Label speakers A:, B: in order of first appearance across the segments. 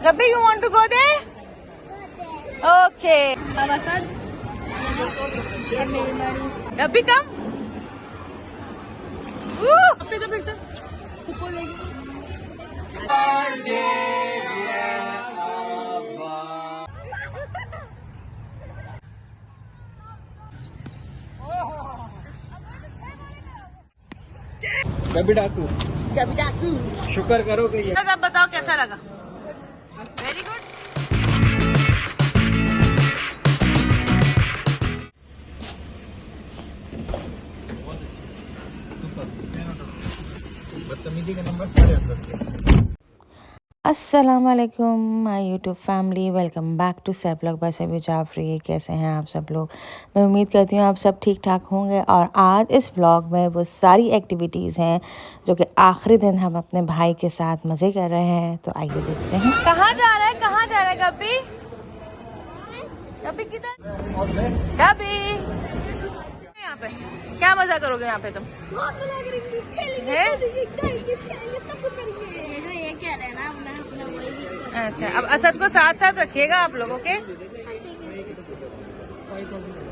A: Gabby, you want to go there? Okay. Gabby, come. Woo!
B: कभी डाकू शुक्र करो कि ये
A: अब बताओ कैसा लगा? Very good.
B: बदतमीजी के नंबर सारे आ सकते हैं.
C: अस्सलामुअलैकुम my YouTube family, welcome back to सैबलॉग बाय सबी जाफरी. कैसे हैं आप सब लोग? मैं उम्मीद करती हूँ आप सब ठीक ठाक होंगे. और आज इस व्लॉग में वो सारी एक्टिविटीज़ हैं जो कि आखिरी दिन हम अपने भाई के साथ मज़े कर रहे हैं. तो आइए देखते हैं.
A: कहाँ जा रहा है? कहाँ जा रहा है गब्बी? गब्बी किधर? गब्बी यहाँ पे क्या मजा करोगे यहाँ पे तुम? अच्छा, अब असद को साथ साथ रखिएगा आप लोगों के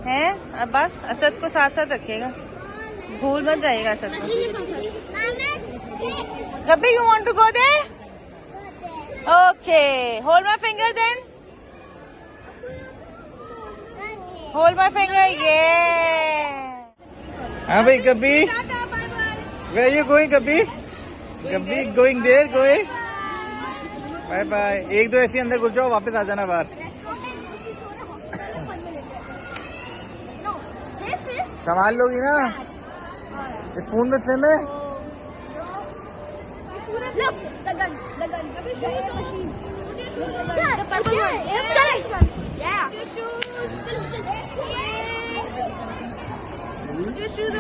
A: हैं. अब बस असद को साथ साथ रखिएगा, भूल मत जाइएगा असद को. Gabby, you want to go there? Okay, hold my finger then. Hold my finger. ये
B: हाँ भाई कभी Where are you going कभी? कभी going there going. Bye bye. एक दो ऐसे अंदर घुस जाओ, वापस आ जाना बाहर. संभाल लोगी ना? इस फोन में से में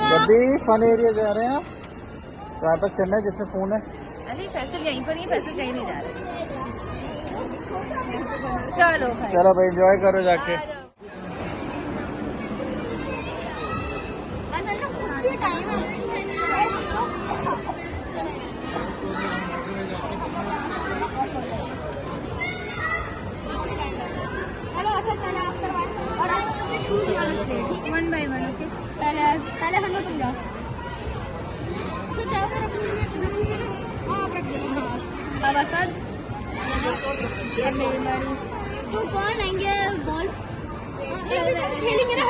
B: कभी फन एरिया जा रहे हैं. तो यहाँ पर सिम है जिसमें फोन है.
A: अरे फैसल यहीं पर ही, फैसल कहीं नहीं जा रहे. चलो भाई.
B: चलो भाई एंजॉय करो जाके.
D: One by one. ओके, पहले हम तुम जाओ. अब असद तो कौन आएंगे? बॉल खेलेंगे ना.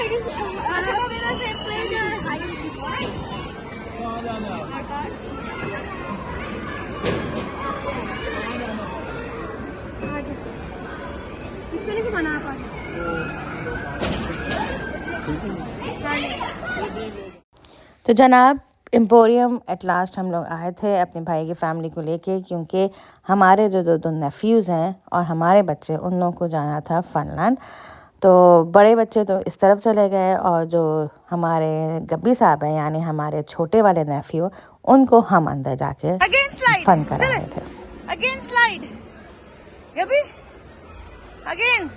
D: इसको नहीं बना पा.
C: तो जनाब एम्पोरियम एट लास्ट हम लोग आए थे अपने भाई की फैमिली को लेके, क्योंकि हमारे जो दो नेफ्यूज़ हैं और हमारे बच्चे, उन लोगों को जाना था फनलैंड. तो बड़े बच्चे तो इस तरफ चले गए और जो हमारे गब्बी साहब हैं यानी हमारे छोटे वाले नेफ्यू, उनको हम अंदर जाके फन करा रहे थे.
A: Again slide. गब्बी अगेन.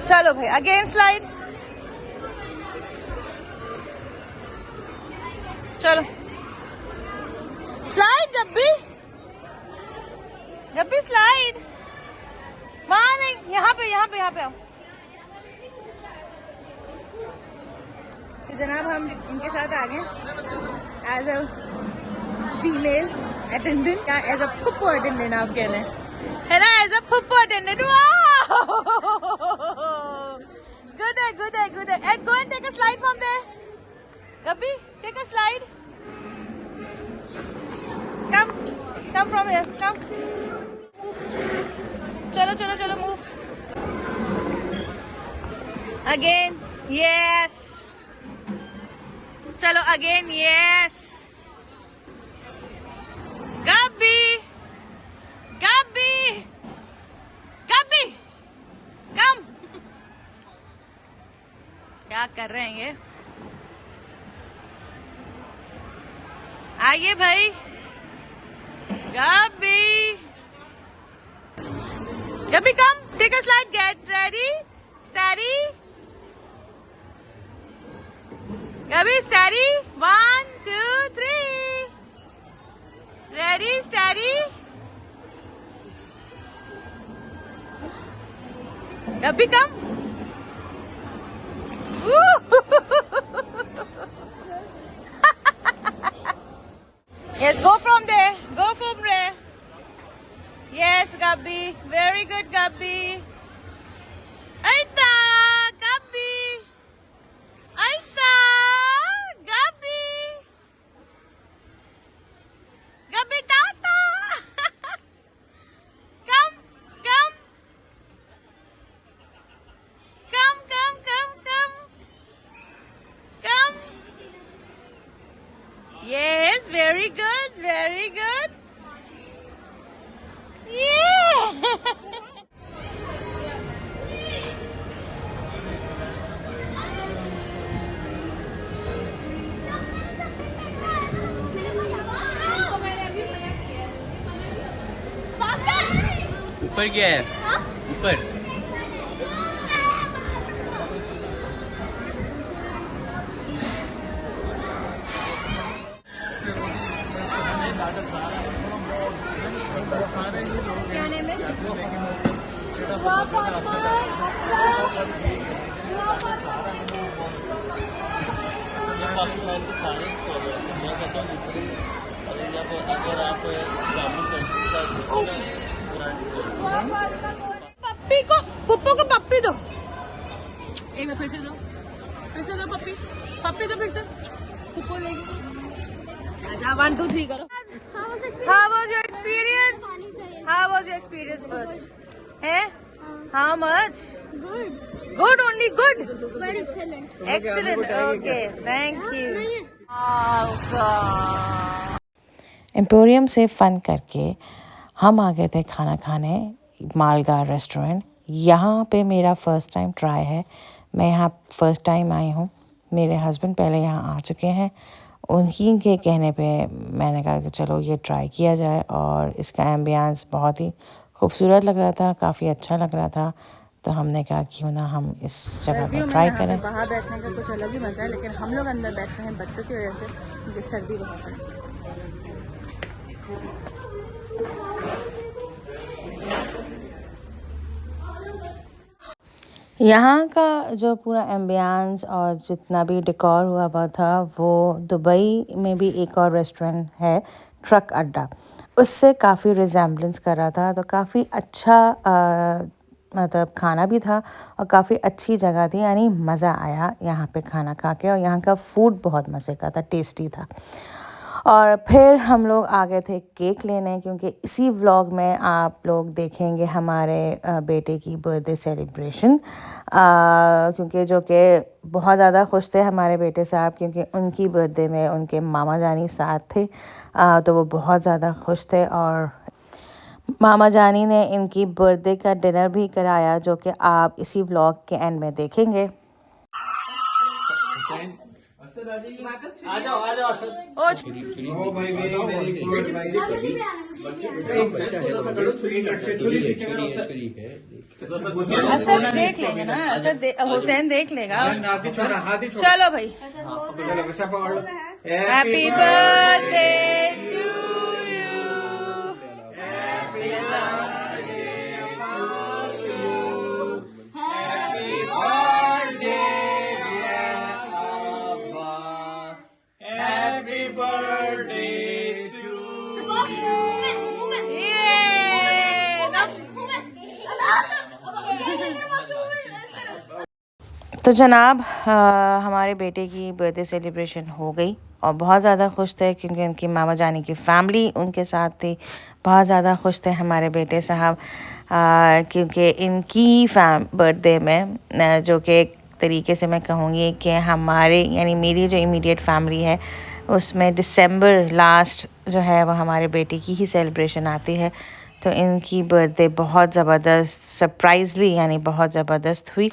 A: चलो भाई अगेन स्लाइड. चलो स्लाइड. गब्बी गब्बी स्लाइड. वहां नहीं, यहाँ पे यहाँ पे यहाँ पे आओ. तो जनाब हम इनके साथ आ गए एज अ फीमेल अटेंडेंट या एज अ पुप्पो अटेंडेंट आप कह रहे हैं, है ना? As a puppo attendant. Good day, good day, good day. And go and take a slide from there. Gabby, take a slide. Come from here. Come. Chalo, chalo, chalo, move. Again, yes. Chalo, again, yes. Gabby, Gabby, Gabby, come. क्या कर रहे हैं ये? आइए भाई. Gabby, Gabby, come. Take a slide. Get ready. Steady. Gabby, steady. 1, 2. steady, steady. Gabby, come. Yes, go from there. Go from there. Yes, Gabby. Very good, Gabby. Aita, Gabby. Aita, Gabby. Gabby, Tata. Come, come. Come, come, come, come. Come. Yes, very good, very good. Yeah.
B: ऊपर क्या है? ऊपर
D: क्या name है?
A: पप्पी को पुप्पो को पप्पी दो। एक बार फिर से दो पप्पी। पप्पी दो फिर से। पुप्पो देगी। अच्छा 1 2 3 करो। How was your experience? How was your experience first? है? How much?
D: Good.
A: Good, only good.
D: Very excellent.
A: Excellent. Okay, thank you. Oh God.
C: Emporium से फ़न करके हम आ गए थे खाना खाने मालगार रेस्टोरेंट। यहाँ पे मेरा फ़र्स्ट टाइम ट्राई है। मैं यहाँ फ़र्स्ट टाइम आई हूँ। मेरे हस्बैंड पहले यहाँ आ चुके हैं। उन्हीं के कहने पे मैंने कहा कि चलो ये ट्राई किया जाए, और इसका एम्बियंस बहुत ही खूबसूरत लग रहा था, काफ़ी अच्छा लग रहा था। तो हमने कहा क्यों ना हम इस जगह पर ट्राई करें।
A: बाहर बैठने का कुछ अलग ही मजा है, लेकिन हम लोग अंदर बैठते हैं बच्चों की वजह से, क्योंकि सर्दी बहुत है।
C: यहाँ का जो पूरा एम्बियंस और जितना भी डेकोर हुआ हुआ था, वो दुबई में भी एक और रेस्टोरेंट है ट्रक अड्डा, उससे काफ़ी रिजेम्बलेंस कर रहा था। तो काफ़ी अच्छा मतलब खाना भी था और काफ़ी अच्छी जगह थी, यानी मज़ा आया यहाँ पे खाना खा के। और यहाँ का फूड बहुत मज़े का था, टेस्टी था। और फिर हम लोग आ गए थे केक लेने, क्योंकि इसी व्लॉग में आप लोग देखेंगे हमारे बेटे की बर्थडे सेलिब्रेशन, क्योंकि जो कि बहुत ज़्यादा खुश थे हमारे बेटे साहब, क्योंकि उनकी बर्थडे में उनके मामा जानी साथ थे। तो वो बहुत ज़्यादा खुश थे, और मामा जानी ने इनकी बर्थडे का डिनर भी कराया, जो कि आप इसी व्लॉग के एंड में देखेंगे।
B: आ जाओ ओ भाई वेरी गुड भाई।
A: असद देख लेंगे ना, हुसैन देख लेगा। चलो भाई, हैप्पी बर्थडे टू यू।
C: तो जनाब हमारे बेटे की बर्थडे सेलिब्रेशन हो गई, और बहुत ज़्यादा खुश थे, क्योंकि उनकी मामा जानी की फैमिली उनके साथ थी। बहुत ज़्यादा खुश थे हमारे बेटे साहब, क्योंकि इनकी बर्थडे में जो कि एक तरीके से मैं कहूँगी कि हमारे यानी मेरी जो इमीडिएट फैमिली है, उसमें दिसंबर लास्ट जो है वो हमारे बेटे की ही सेलिब्रेशन आती है। तो इनकी बर्थडे बहुत ज़बरदस्त सरप्राइजली यानी बहुत ज़बरदस्त हुई,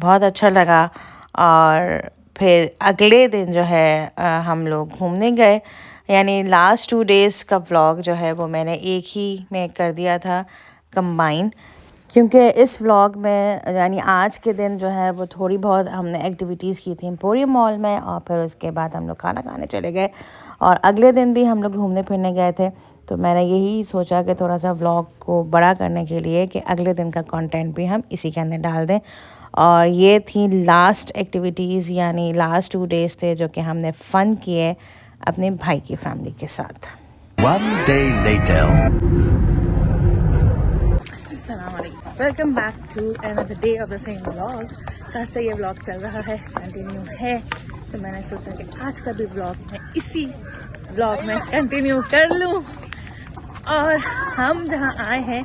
C: बहुत अच्छा लगा। और फिर अगले दिन जो है हम लोग घूमने गए, यानी लास्ट 2 डेज़ का व्लॉग जो है वो मैंने एक ही में कर दिया था कंबाइन, क्योंकि इस व्लॉग में यानी आज के दिन जो है वो थोड़ी बहुत हमने एक्टिविटीज़ की थी एम्पोरियम मॉल में, और फिर उसके बाद हम लोग खाना खाने चले गए। और अगले दिन भी हम लोग घूमने फिरने गए थे, तो मैंने यही सोचा कि थोड़ा सा व्लॉग को बड़ा करने के लिए कि अगले दिन का कंटेंट भी हम इसी के अंदर डाल दें। और ये थी लास्ट एक्टिविटीज़, यानी लास्ट 2 डेज़ थे जो कि हमने फ़न किए अपने भाई की फैमिली के साथ।
E: One day later.
A: Welcome back to another day of the same vlog. कल से ये व्लॉग चल रहा है, कंटिन्यू है, तो मैंने सोचा कि आज का भी व्लॉग मैं इसी व्लॉग में कंटिन्यू कर लूँ। और हम जहाँ आए हैं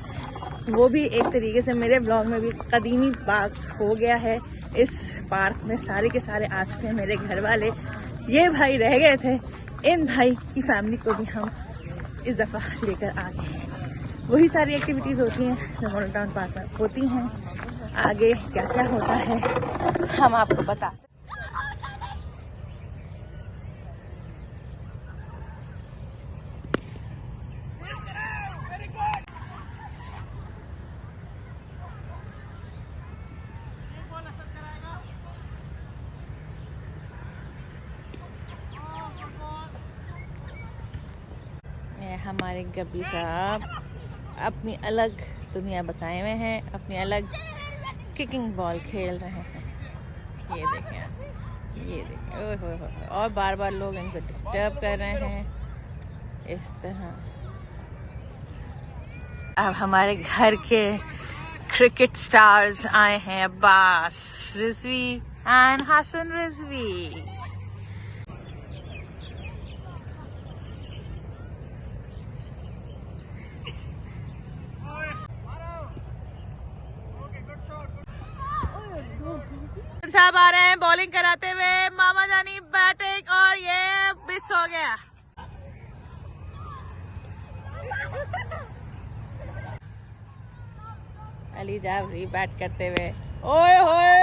A: वो भी एक तरीके से मेरे व्लॉग में भी कदीमी बाग हो गया है। इस पार्क में सारे के सारे आ चुके हैं मेरे घर वाले। ये भाई रह गए थे, इन भाई की फैमिली को भी हम इस दफ़ा लेकर आ गए हैं। वही सारी एक्टिविटीज़ होती हैं जो मॉडल टाउन पार्क में होती हैं। आगे क्या क्या होता है हम आपको बताते हैं। हमारे गब्बी साहब अपनी अलग दुनिया बसाए हुए हैं, अपनी अलग किकिंग बॉल खेल रहे हैं। ये देखें, ये देखें, ओए होए होए, और बार बार लोग इनको डिस्टर्ब कर रहे हैं इस तरह। अब हमारे घर के क्रिकेट स्टार्स आए हैं, अब्बास रिजवी एंड हसन रिजवी। साहब आ रहे हैं बॉलिंग कराते हुए, मामा जानी बैटिंग, और ये मिस हो गया। अली जाफरी बैट करते हुए, ओए होए।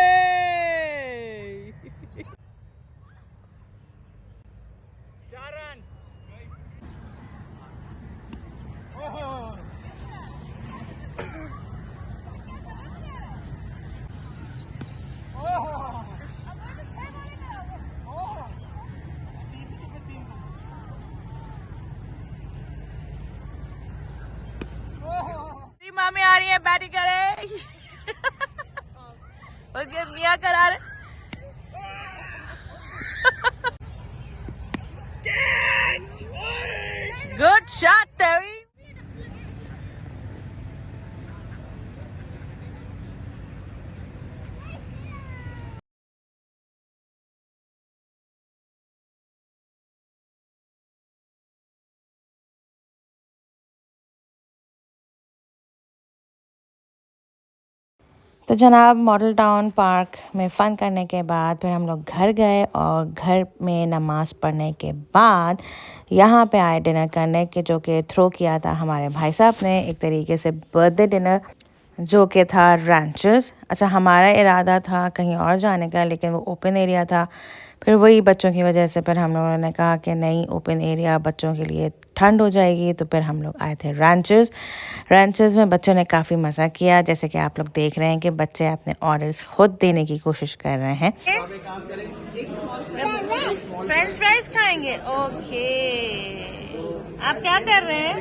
A: मामी आ रही है, बैटिंग करे। उसके मियाँ करा रहे। गुड शॉट तेरी।
C: तो जनाब मॉडल टाउन पार्क में फ़न करने के बाद फिर हम लोग घर गए, और घर में नमाज़ पढ़ने के बाद यहाँ पे आए डिनर करने के, जो कि थ्रो किया था हमारे भाई साहब ने, एक तरीके से बर्थडे डिनर, जो कि था रैंचर्स। अच्छा, हमारा इरादा था कहीं और जाने का, लेकिन वो ओपन एरिया था। फिर वही बच्चों की वजह से फिर हम लोगों ने कहा कि नहीं, ओपन एरिया बच्चों के लिए ठंड हो जाएगी, तो फिर हम लोग आए थे रैंचर्स। रैंचर्स में बच्चों ने काफ़ी मज़ा किया, जैसे कि आप लोग देख रहे हैं कि बच्चे अपने ऑर्डर्स खुद देने की कोशिश कर रहे हैं।
A: फ्रेंच फ्राइज खाएंगे, ओके। आप क्या कर रहे हैं?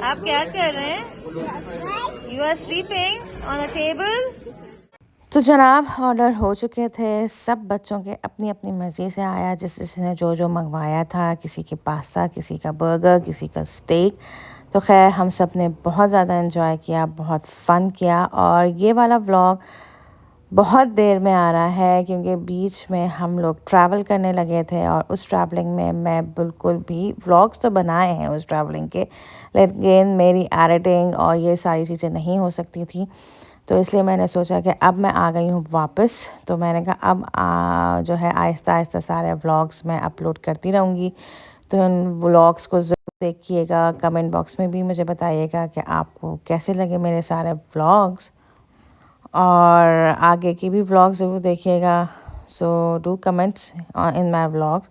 A: आप क्या कर रहे हैं? You are sleeping on the table.
C: तो जनाब ऑर्डर हो चुके थे, सब बच्चों के अपनी अपनी मर्ज़ी से आया, जिसने जो जो मंगवाया था। किसी के पास्ता, किसी का बर्गर, किसी का स्टेक। तो खैर हम सब ने बहुत ज़्यादा एंजॉय किया, बहुत फ़न किया। और ये वाला व्लॉग बहुत देर में आ रहा है, क्योंकि बीच में हम लोग ट्रैवल करने लगे थे, और उस ट्रैवलिंग में मैं बिल्कुल भी व्लॉग्स तो बनाए हैं उस ट्रैवलिंग के, लेकिन मेरी एडिटिंग और ये सारी चीज़ें नहीं हो सकती थी। तो इसलिए मैंने सोचा कि अब मैं आ गई हूँ वापस, तो मैंने कहा अब जो है आहिस्ता आहिस्ता सारे व्लॉग्स मैं अपलोड करती रहूँगी। तो उन व्लॉग्स को ज़रूर देखिएगा, कमेंट बॉक्स में भी मुझे बताइएगा कि आपको कैसे लगे मेरे सारे व्लॉग्स, और आगे की भी व्लॉग्स ज़रूर देखिएगा। So do comments in my vlogs.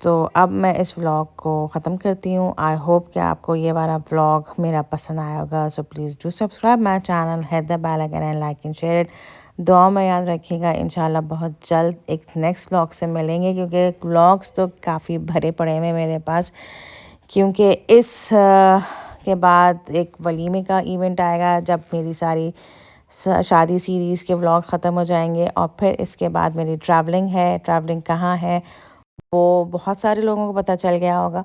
C: तो अब मैं इस व्लॉग को ख़त्म करती हूँ। आई होप कि आपको ये वाला व्लॉग मेरा पसंद आया होगा। So please do subscribe my channel, hit the bell icon and like and share it. दुआ में याद रखिएगा। इंशाल्लाह बहुत जल्द एक नेक्स्ट व्लॉग से मिलेंगे, क्योंकि व्लॉग्स तो काफ़ी भरे पड़े हुए मेरे पास, क्योंकि इस के बाद एक वलीमे का इवेंट आएगा जब मेरी सारी शादी सीरीज़ के व्लॉग ख़त्म हो जाएंगे, और फिर इसके बाद मेरी ट्रैवलिंग है। ट्रैवलिंग कहाँ है वो बहुत सारे लोगों को पता चल गया होगा,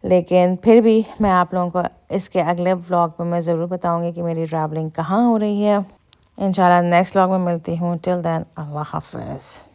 C: लेकिन फिर भी मैं आप लोगों को इसके अगले व्लॉग में मैं ज़रूर बताऊंगी कि मेरी ट्रैवलिंग कहाँ हो रही है। इंशाल्लाह नेक्स्ट व्लॉग में मिलती हूँ। टिल देन अल्लाह हाफ़िज़।